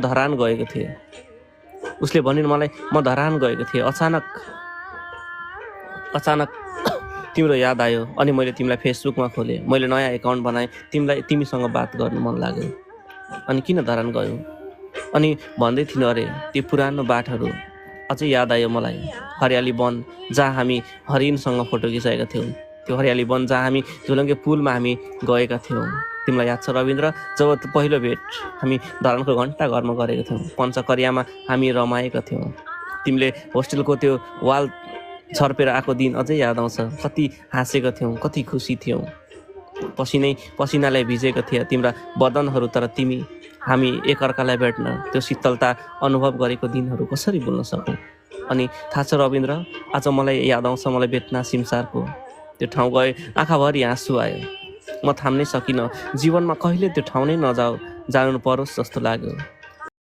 धरान गएको थिएँ। उसले भनिन् मलाई म धरान गएको थिएँ, अचानक तिम्रो याद आयो अनि मैले तिमीलाई फेसबुकमा खोलेँ। मैले नयाँ एकाउन्ट बनाएँ, तिमीसँग बात गर्नु मन लाग्यो। अनि किन धरान गयौ? अनि भन्दै थिइन् अरे त्यो पुरानो बाटहरू अझै याद आयो मलाई। हरियाली वन जहाँ हामी हरिणसँग फोटो खिचाएका थियौँ, त्यो हरियाली वन जहाँ हामी झुलङ्गे पुलमा हामी गएका थियौँ। तिमीलाई याद छ रविन्द्र, जब पहिलो भेट हामी धरानको घन्टा घरमा गरेका थियौँ, पञ्चकरियामा हामी रमाएका थियौँ। तिमीले होस्टेलको त्यो वाल छर्पेर आएको दिन अझै याद आउँछ। कति हाँसेका थियौँ, कति खुसी थियौँ। पसिनाले भिजेका थिए तिम्रा बदनहरू, तर हामी एकअर्कालाई भेट्न त्यो शीतलता अनुभव गरेको दिनहरू कसरी भुल्न सकौँ? अनि थाहा छ रविन्द्र, आज मलाई याद आउँछ, मलाई बेतना सिमसारको त्यो ठाउँ गए आँखाभरि आँसु आयो। म थाम्नै सकिनँ। जीवनमा कहिले त्यो ठाउँ नै जानु परोस् जस्तो लाग्यो।